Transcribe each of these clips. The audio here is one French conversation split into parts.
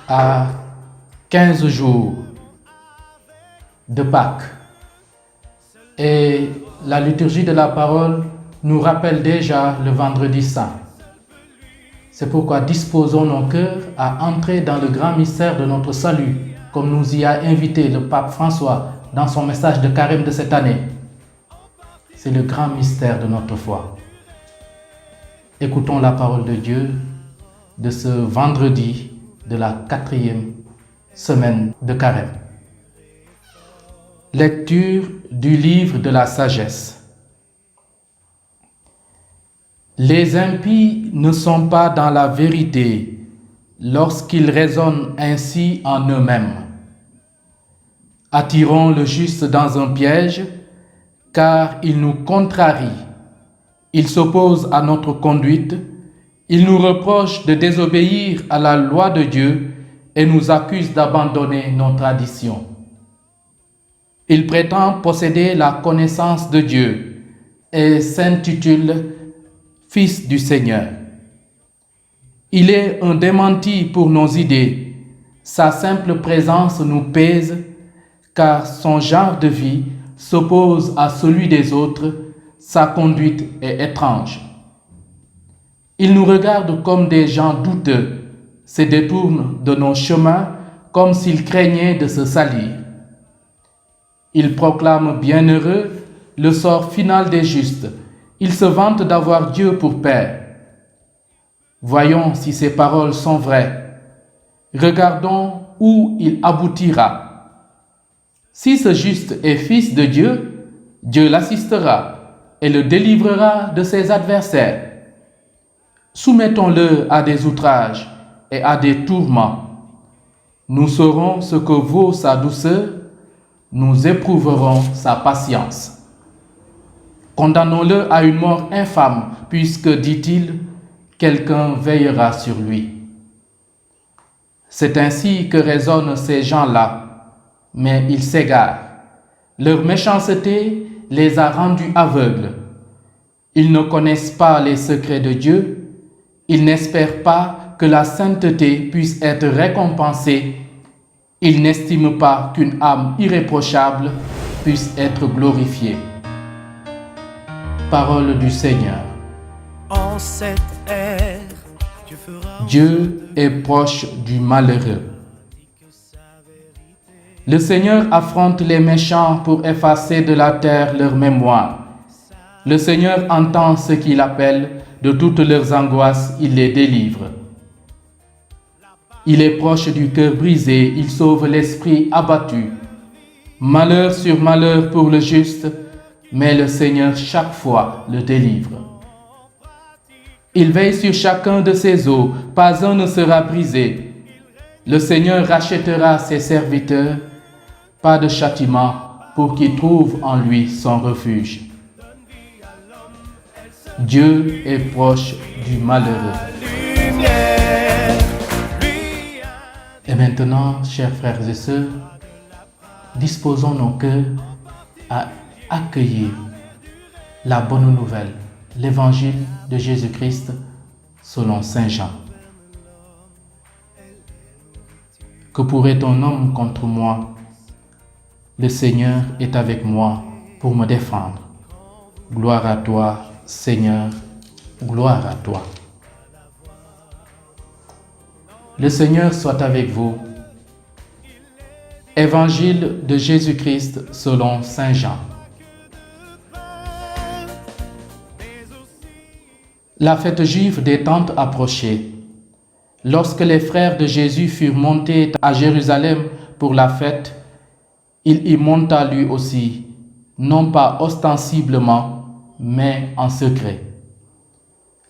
À 15 jours de Pâques et la liturgie de la parole nous rappelle déjà le vendredi saint. C'est pourquoi disposons nos cœurs à entrer dans le grand mystère de notre salut, comme nous y a invité le pape François dans son message de carême de cette année. C'est le grand mystère de notre foi. Écoutons la parole de Dieu de ce vendredi de la 4e semaine de carême. Lecture du livre de la sagesse. Les impies ne sont pas dans la vérité lorsqu'ils raisonnent ainsi en eux-mêmes. Attirons le juste dans un piège, car il nous contrarie. Il s'oppose à notre conduite. Il nous reproche de désobéir à la loi de Dieu et nous accuse d'abandonner nos traditions. Il prétend posséder la connaissance de Dieu et s'intitule Fils du Seigneur. Il est un démenti pour nos idées. Sa simple présence nous pèse, car son genre de vie s'oppose à celui des autres. Sa conduite est étrange. Il nous regarde comme des gens douteux, se détourne de nos chemins comme s'il craignait de se salir. Il proclame bienheureux le sort final des justes. Il se vante d'avoir Dieu pour Père. Voyons si ces paroles sont vraies. Regardons où il aboutira. Si ce juste est fils de Dieu, Dieu l'assistera et le délivrera de ses adversaires. Soumettons-le à des outrages et à des tourments. Nous saurons ce que vaut sa douceur, nous éprouverons sa patience. Condamnons-le à une mort infâme, puisque, dit-il, quelqu'un veillera sur lui. C'est ainsi que raisonnent ces gens-là, mais ils s'égarent. Leur méchanceté les a rendus aveugles. Ils ne connaissent pas les secrets de Dieu. Ils n'espèrent pas que la sainteté puisse être récompensée. Ils n'estiment pas qu'une âme irréprochable puisse être glorifiée. Parole du Seigneur. En cette ère, Dieu est proche du malheureux. Le Seigneur affronte les méchants pour effacer de la terre leur mémoire. Le Seigneur entend ceux qu'il appelle, de toutes leurs angoisses, il les délivre. Il est proche du cœur brisé, il sauve l'esprit abattu. Malheur sur malheur pour le juste, mais le Seigneur chaque fois le délivre. Il veille sur chacun de ses os, pas un ne sera brisé. Le Seigneur rachètera ses serviteurs, pas de châtiment pour qu'ils trouvent en lui son refuge. Dieu est proche du malheureux. Et maintenant, chers frères et sœurs, disposons nos cœurs à accueillir la bonne nouvelle, l'évangile de Jésus-Christ selon Saint Jean. Que pourrait un homme contre moi? Le Seigneur est avec moi pour me défendre. Gloire à toi, Seigneur, gloire à toi. Le Seigneur soit avec vous. Évangile de Jésus-Christ selon Saint Jean. La fête juive des Tentes approchait. Lorsque les frères de Jésus furent montés à Jérusalem pour la fête, il y monta lui aussi, non pas ostensiblement, mais en secret.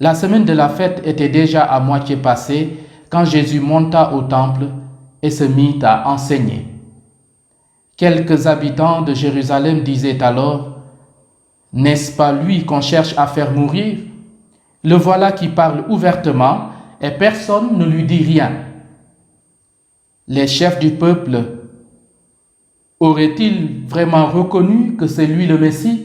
La semaine de la fête était déjà à moitié passée quand Jésus monta au temple et se mit à enseigner. Quelques habitants de Jérusalem disaient alors: « N'est-ce pas lui qu'on cherche à faire mourir? Le voilà qui parle ouvertement et personne ne lui dit rien. » Les chefs du peuple auraient-ils vraiment reconnu que c'est lui le Messie?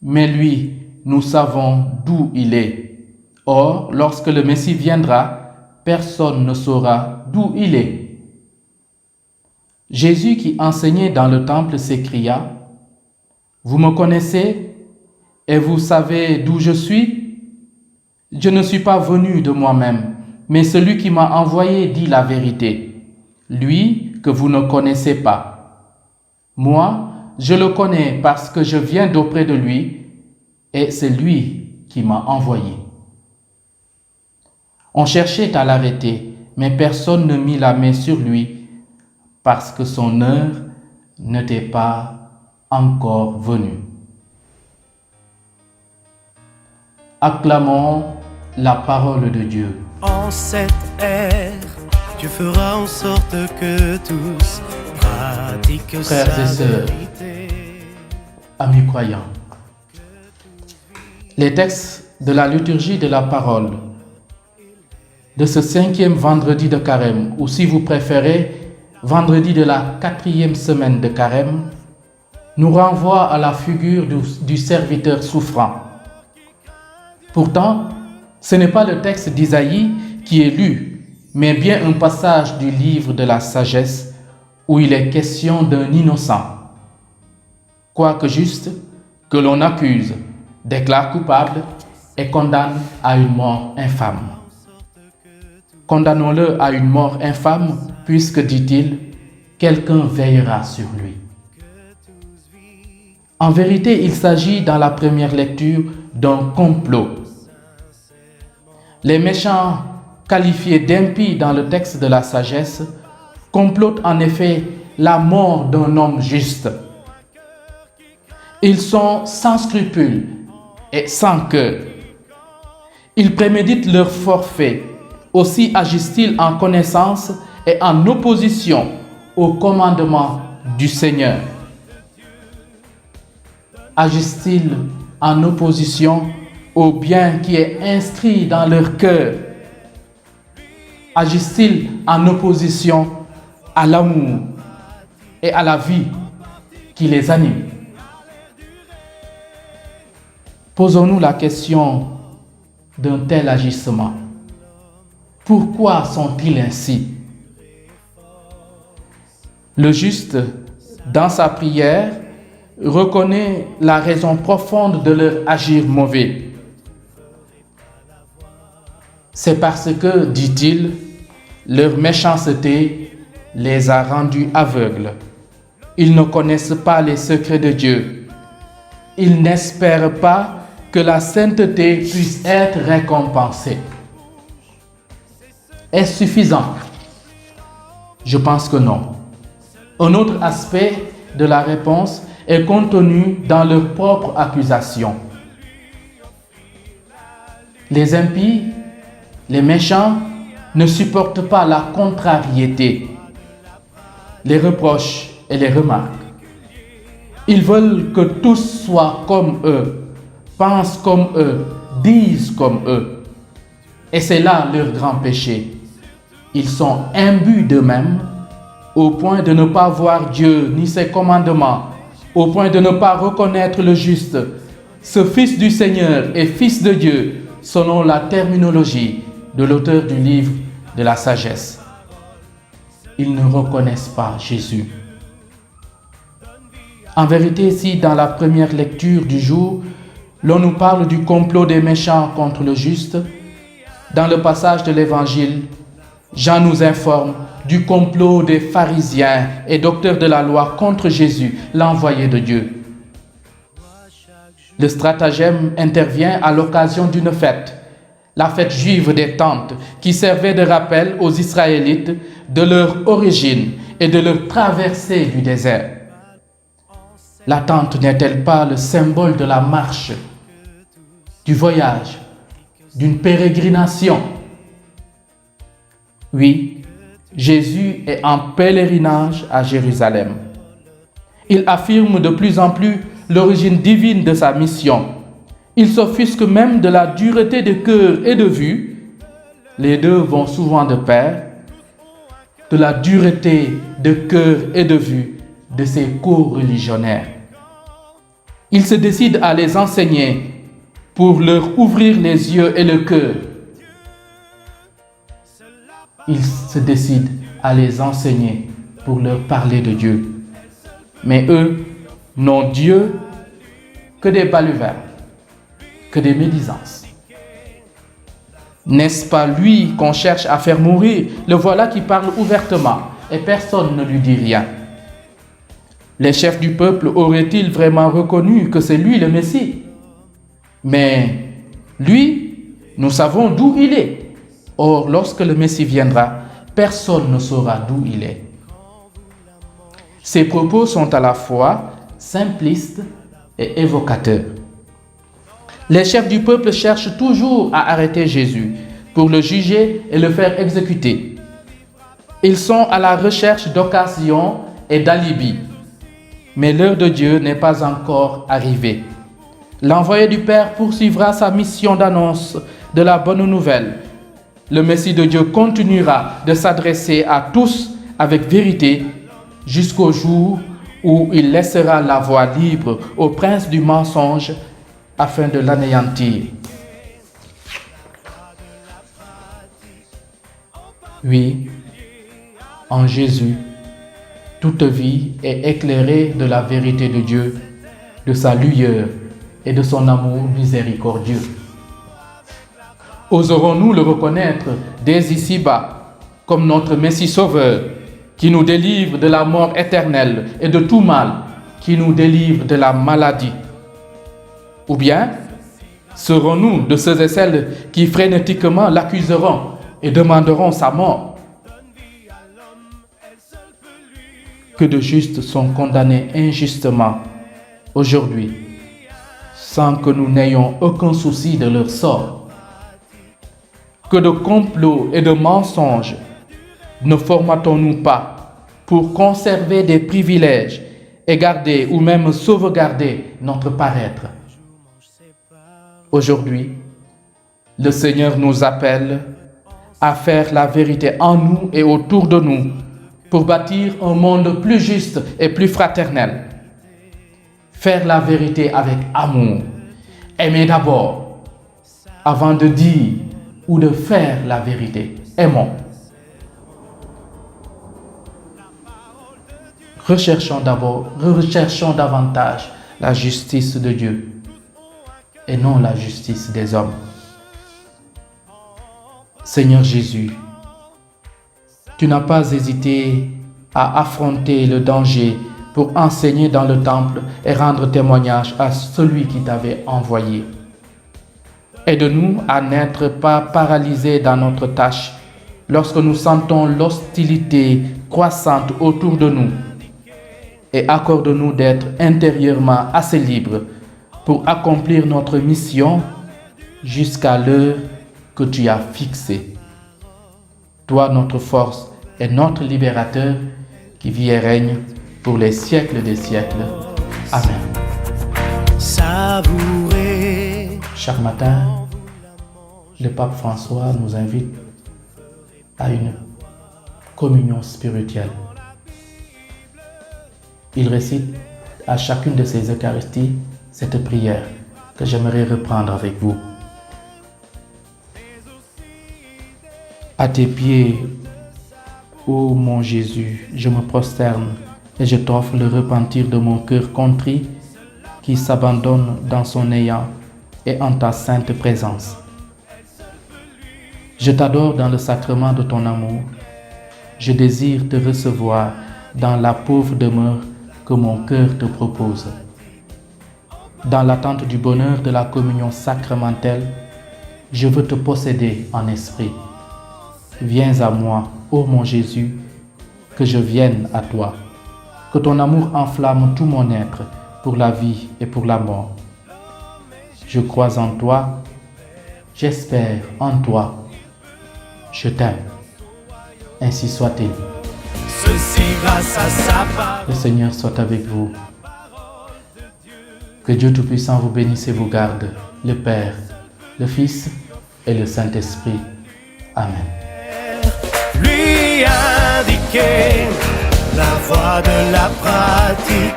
Mais lui, nous savons d'où il est. Or, lorsque le Messie viendra, personne ne saura d'où il est. Jésus qui enseignait dans le temple s'écria, « Vous me connaissez et vous savez d'où je suis? Je ne suis pas venu de moi-même, mais celui qui m'a envoyé dit la vérité, lui que vous ne connaissez pas. Moi, je le connais parce que je viens d'auprès de lui et c'est lui qui m'a envoyé. » On cherchait à l'arrêter, mais personne ne mit la main sur lui parce que son heure n'était pas encore venue. Acclamons la parole de Dieu. En cette ère, Dieu fera en sorte que tous pratiquent Frères sa et sœurs, vérité. Amis croyants, les textes de la liturgie de la parole de ce 5e vendredi de Carême, ou si vous préférez, vendredi de la 4e semaine de Carême, nous renvoient à la figure du serviteur souffrant. Pourtant, ce n'est pas le texte d'Isaïe qui est lu, mais bien un passage du livre de la sagesse où il est question d'un innocent. Quoique juste, que l'on accuse, déclare coupable et condamne à une mort infâme. Condamnons-le à une mort infâme, puisque, dit-il, quelqu'un veillera sur lui. En vérité, il s'agit dans la première lecture d'un complot. Les méchants, qualifiés d'impies dans le texte de la sagesse, complotent en effet la mort d'un homme juste. Ils sont sans scrupules et sans cœur. Ils préméditent leur forfait. Aussi agissent-ils en connaissance et en opposition au commandement du Seigneur. Agissent-ils en opposition au bien qui est inscrit dans leur cœur? Agissent-ils en opposition à l'amour et à la vie qui les anime? Posons-nous la question d'un tel agissement. Pourquoi sont-ils ainsi? Le juste, dans sa prière, reconnaît la raison profonde de leur agir mauvais. C'est parce que, dit-il, leur méchanceté les a rendus aveugles. Ils ne connaissent pas les secrets de Dieu. Ils n'espèrent pas que la sainteté puisse être récompensée. Est-ce suffisant? Je pense que non. Un autre aspect de la réponse est contenu dans leur propre accusation. Les impies, les méchants, ne supportent pas la contrariété, les reproches et les remarques. Ils veulent que tous soient comme eux, pensent comme eux, disent comme eux. Et c'est là leur grand péché. Ils sont imbus d'eux-mêmes au point de ne pas voir Dieu ni ses commandements, au point de ne pas reconnaître le juste, ce Fils du Seigneur et Fils de Dieu, selon la terminologie de l'auteur du livre de la sagesse. Ils ne reconnaissent pas Jésus. En vérité, si dans la première lecture du jour, l'on nous parle du complot des méchants contre le juste, dans le passage de l'Évangile, Jean nous informe du complot des pharisiens et docteurs de la loi contre Jésus, l'envoyé de Dieu. Le stratagème intervient à l'occasion d'une fête, la fête juive des tentes, qui servait de rappel aux Israélites de leur origine et de leur traversée du désert. La tente n'est-elle pas le symbole de la marche, du voyage, d'une pérégrination? Oui, Jésus est en pèlerinage à Jérusalem. Il affirme de plus en plus l'origine divine de sa mission. Il s'offusque même de la dureté de cœur et de vue. Les deux vont souvent de pair. De la dureté de cœur et de vue de ses co-religionnaires. Il se décide à les enseigner pour leur ouvrir les yeux et le cœur. ils se décident à les enseigner pour leur parler de Dieu. Mais eux n'ont Dieu que des balivernes, que des médisances. N'est-ce pas lui qu'on cherche à faire mourir? Le voilà qui parle ouvertement et personne ne lui dit rien. Les chefs du peuple auraient-ils vraiment reconnu que c'est lui le Messie? Mais lui, nous savons d'où il est. Or, lorsque le Messie viendra, personne ne saura d'où il est. Ces propos sont à la fois simplistes et évocateurs. Les chefs du peuple cherchent toujours à arrêter Jésus pour le juger et le faire exécuter. Ils sont à la recherche d'occasions et d'alibis. Mais l'heure de Dieu n'est pas encore arrivée. L'envoyé du Père poursuivra sa mission d'annonce de la bonne nouvelle. Le Messie de Dieu continuera de s'adresser à tous avec vérité jusqu'au jour où il laissera la voie libre au prince du mensonge afin de l'anéantir. Oui, en Jésus, toute vie est éclairée de la vérité de Dieu, de sa lueur et de son amour miséricordieux. Oserons-nous le reconnaître dès ici-bas comme notre Messie Sauveur, qui nous délivre de la mort éternelle et de tout mal, qui nous délivre de la maladie? Ou bien, serons-nous de ceux et celles qui frénétiquement l'accuseront et demanderont sa mort? Que de justes sont condamnés injustement aujourd'hui, sans que nous n'ayons aucun souci de leur sort. Que de complots et de mensonges ne formatons-nous pas pour conserver des privilèges et garder ou même sauvegarder notre paraître? Aujourd'hui, le Seigneur nous appelle à faire la vérité en nous et autour de nous pour bâtir un monde plus juste et plus fraternel. Faire la vérité avec amour. Aimer d'abord, avant de dire ou de faire la vérité. Aimons. Recherchons davantage la justice de Dieu et non la justice des hommes. Seigneur Jésus, tu n'as pas hésité à affronter le danger pour enseigner dans le temple et rendre témoignage à celui qui t'avait envoyé. Aide-nous à n'être pas paralysés dans notre tâche lorsque nous sentons l'hostilité croissante autour de nous, et accorde-nous d'être intérieurement assez libres pour accomplir notre mission jusqu'à l'heure que tu as fixée. Toi, notre force et notre libérateur, qui vit et règne pour les siècles des siècles. Amen. Savourer. Chaque matin, le pape François nous invite à une communion spirituelle. Il récite à chacune de ces Eucharisties cette prière que j'aimerais reprendre avec vous. À tes pieds, ô mon Jésus, je me prosterne et je t'offre le repentir de mon cœur contrit qui s'abandonne dans son néant et en ta sainte présence. Je t'adore dans le sacrement de ton amour. Je désire te recevoir dans la pauvre demeure que mon cœur te propose. Dans l'attente du bonheur de la communion sacramentelle, je veux te posséder en esprit. Viens à moi, ô mon Jésus, que je vienne à toi. Que ton amour enflamme tout mon être pour la vie et pour la mort. Je crois en toi, j'espère en toi, je t'aime. Ainsi soit-il. Ceci grâce à sa parole. Le Seigneur soit avec vous. Que Dieu Tout-Puissant vous bénisse et vous garde, le Père, le Fils et le Saint-Esprit. Amen. Lui indiquer la voie de la pratique,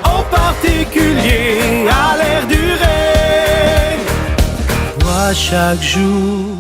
en particulier à l'ère du règne. Toi chaque jour